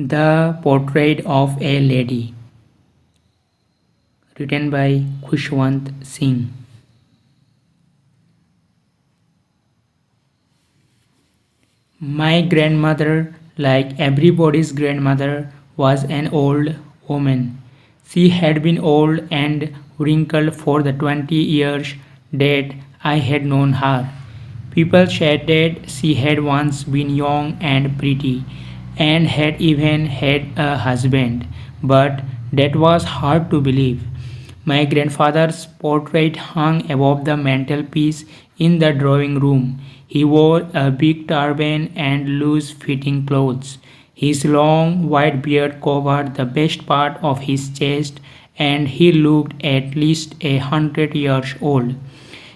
The Portrait of a Lady, written by Khushwant Singh. My grandmother, like everybody's grandmother, was an old woman. She had been old and wrinkled for the 20 years that I had known her. People chatted she had once been young and pretty and had even had a husband, but that was hard to believe. My grandfather's portrait hung above the mantelpiece in the drawing room. He wore a big turban and loose fitting clothes. His long white beard covered the best part of his chest, and he looked at least 100 years old.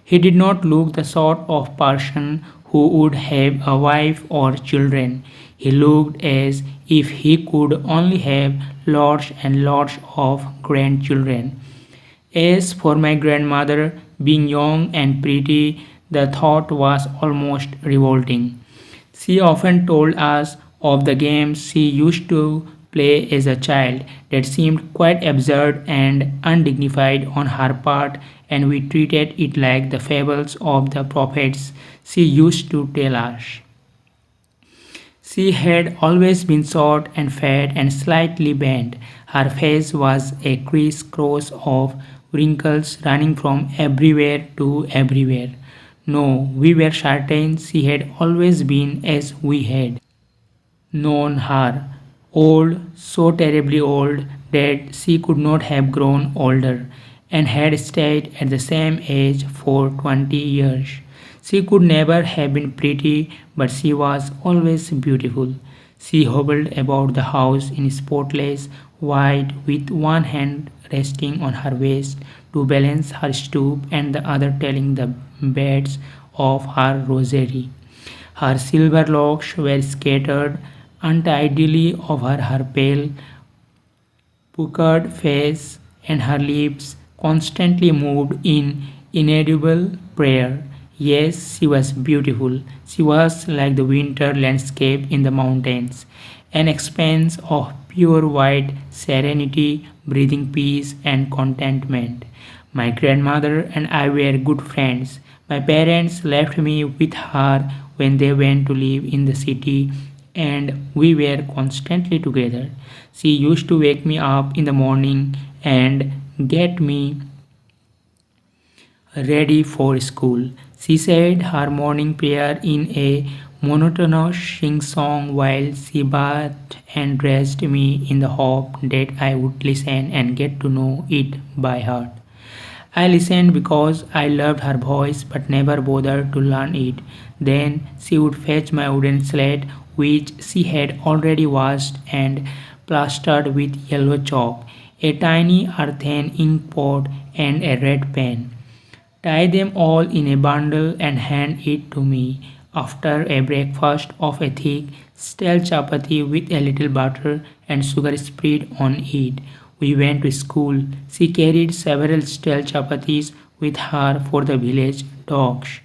He did not look the sort of person who would have a wife or children. He looked as if he could only have lots and lots of grandchildren. As for my grandmother, being young and pretty, the thought was almost revolting. She often told us of the games she used to play as a child that seemed quite absurd and undignified on her part, and we treated it like the fables of the prophets she used to tell us. She had always been short and fat and slightly bent. Her face was a crisscross of wrinkles running from everywhere to everywhere. No, we were certain she had always been as we had known her, old, so terribly old that she could not have grown older, and had stayed at the same age for 20 years. She could never have been pretty, but she was always beautiful. She hobbled about the house in spotless white with one hand resting on her waist to balance her stoop and the other telling the beads of her rosary. Her silver locks were scattered untidily over her pale, puckered face, and her lips constantly moved in inaudible prayer. Yes, she was beautiful. She was like the winter landscape in the mountains, an expanse of pure white serenity, breathing peace and contentment. My grandmother and I were good friends. My parents left me with her when they went to live in the city, and we were constantly together. She used to wake me up in the morning and get me ready for school. She said her morning prayer in a monotonous sing song while she bathed and dressed me in the hope that I would listen and get to know it by heart. I listened because I loved her voice but never bothered to learn it. Then she would fetch my wooden slate, which she had already washed and plastered with yellow chalk, a tiny earthen ink pot, and a red pen. Tie them all in a bundle and hand it to me. After a breakfast of a thick, stale chapati with a little butter and sugar spread on it, we went to school. She carried several stale chapatis with her for the village dogs.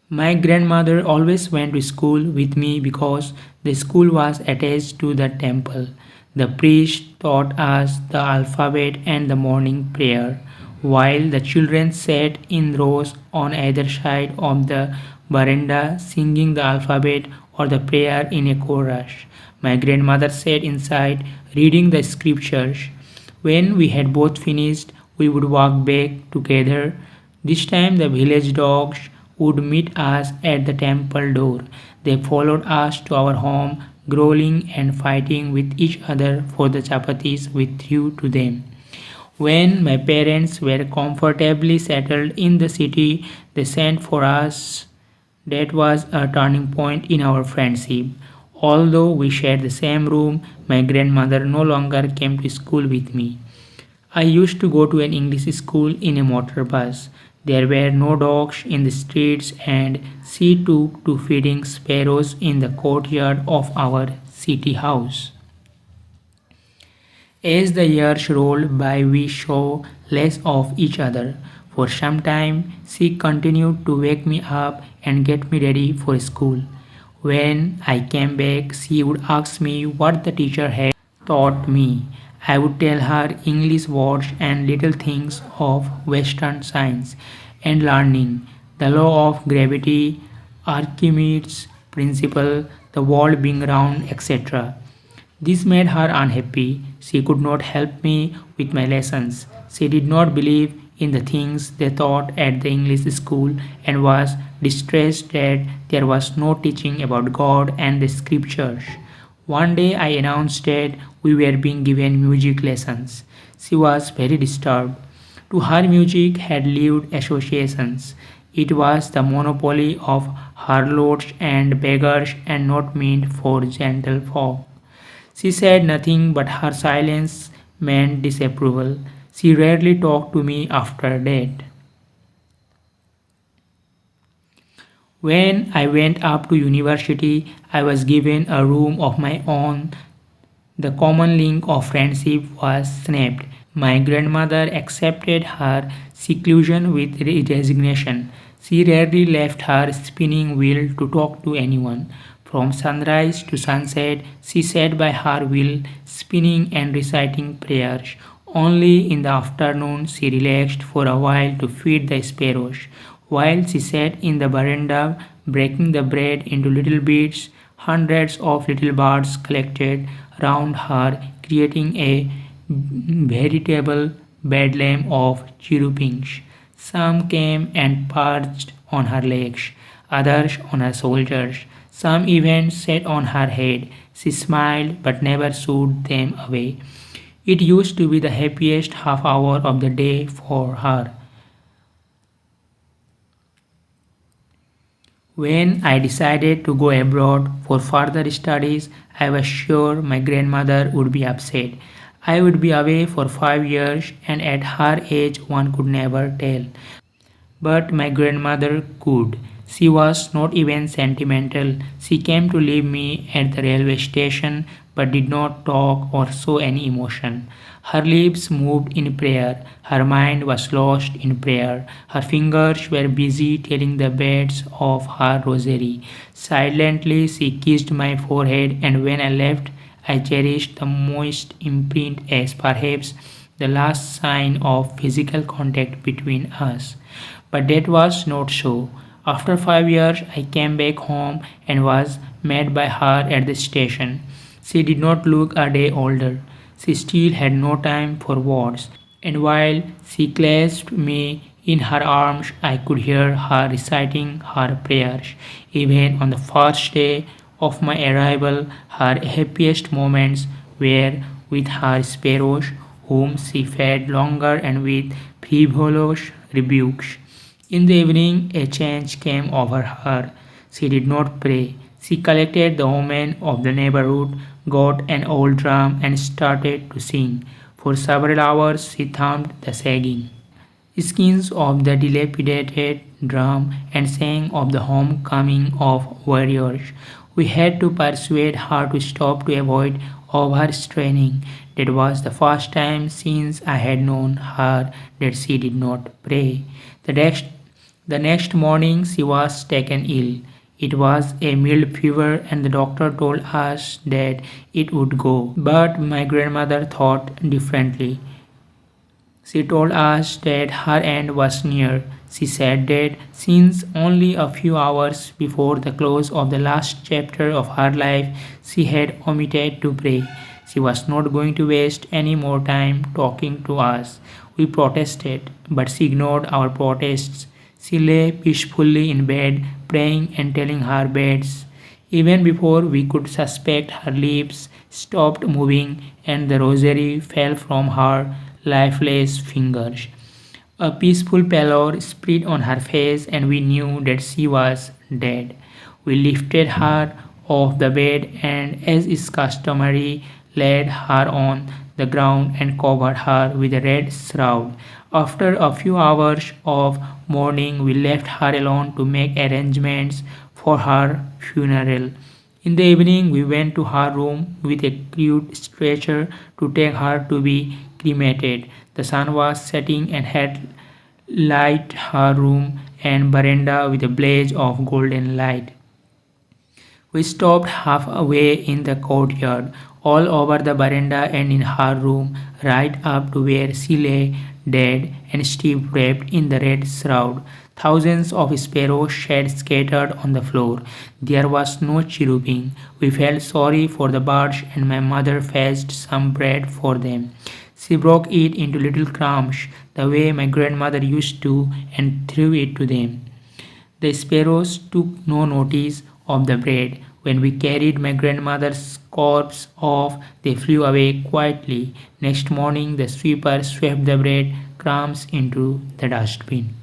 My grandmother always went to school with me because the school was attached to the temple. The priest taught us the alphabet and the morning prayer, while the children sat in rows on either side of the veranda singing the alphabet or the prayer in a chorus. My grandmother sat inside reading the scriptures. When we had both finished, we would walk back together. This time the village dogs would meet us at the temple door. They followed us to our home, growling and fighting with each other for the chapatis we threw to them. When my parents were comfortably settled in the city, they sent for us. That was a turning point in our friendship. Although we shared the same room, my grandmother no longer came to school with me. I used to go to an English school in a motor bus. There were no dogs in the streets, and she took to feeding sparrows in the courtyard of our city house. As the years rolled by, we saw less of each other. For some time, she continued to wake me up and get me ready for school. When I came back, she would ask me what the teacher had taught me. I would tell her English words and little things of Western science and learning, the law of gravity, Archimedes' principle, the world being round, etc. This made her unhappy. She could not help me with my lessons. She did not believe in the things they taught at the English school and was distressed that there was no teaching about God and the scriptures. One day I announced that we were being given music lessons. She was very disturbed. To her, music had lived associations. It was the monopoly of harlots and beggars and not meant for gentle folk. She said nothing, but her silence meant disapproval. She rarely talked to me after that. When I went up to university, I was given a room of my own. The common link of friendship was snapped. My grandmother accepted her seclusion with resignation. She rarely left her spinning wheel to talk to anyone. From sunrise to sunset, she sat by her wheel, spinning and reciting prayers. Only in the afternoon she relaxed for a while to feed the sparrows. While she sat in the veranda, breaking the bread into little bits, hundreds of little birds collected round her, creating a veritable bedlam of chirrupings. Some came and perched on her legs, others on her shoulders. Some even sat on her head. She smiled but never shooed them away. It used to be the happiest half hour of the day for her. When I decided to go abroad for further studies, I was sure my grandmother would be upset. I would be away for 5 years, and at her age, one could never tell. But my grandmother could. She was not even sentimental. She came to leave me at the railway station but did not talk or show any emotion. Her lips moved in prayer. Her mind was lost in prayer. Her fingers were busy telling the beads of her rosary. Silently she kissed my forehead, and when I left, I cherished the moist imprint as perhaps the last sign of physical contact between us. But that was not so. After 5 years, I came back home and was met by her at the station. She did not look a day older. She still had no time for words, and while she clasped me in her arms, I could hear her reciting her prayers. Even on the first day of my arrival, her happiest moments were with her sparrows, whom she fed longer and with frivolous rebukes. In the evening, a change came over her. She did not pray. She collected the women of the neighborhood, got an old drum, and started to sing. For several hours, she thumped the sagging skins of the dilapidated drum and sang of the homecoming of warriors. We had to persuade her to stop to avoid overstraining. That was the first time since I had known her that she did not pray. The next morning she was taken ill. It was a mild fever, and the doctor told us that it would go. But my grandmother thought differently. She told us that her end was near. She said that since only a few hours before the close of the last chapter of her life she had omitted to pray, she was not going to waste any more time talking to us. We protested, but she ignored our protests. She lay peacefully in bed, praying and telling her beads. Even before we could suspect, her lips stopped moving and the rosary fell from her lifeless fingers. A peaceful pallor spread on her face, and we knew that she was dead. We lifted her off the bed and, as is customary, laid her on the ground and covered her with a red shroud. After a few hours of mourning, we left her alone to make arrangements for her funeral. In the evening, we went to her room with a crude stretcher to take her to be cremated. The sun was setting and had lit her room and veranda with a blaze of golden light. We stopped halfway in the courtyard, all over the veranda and in her room, right up to where she lay dead and stiff wrapped in the red shroud. Thousands of sparrows shed scattered on the floor. There was no chirruping. We felt sorry for the birds, and my mother fetched some bread for them. She broke it into little crumbs, the way my grandmother used to, and threw it to them. The sparrows took no notice of the bread. When we carried my grandmother's corpse off, they flew away quietly. Next morning, the sweeper swept the bread crumbs into the dustbin.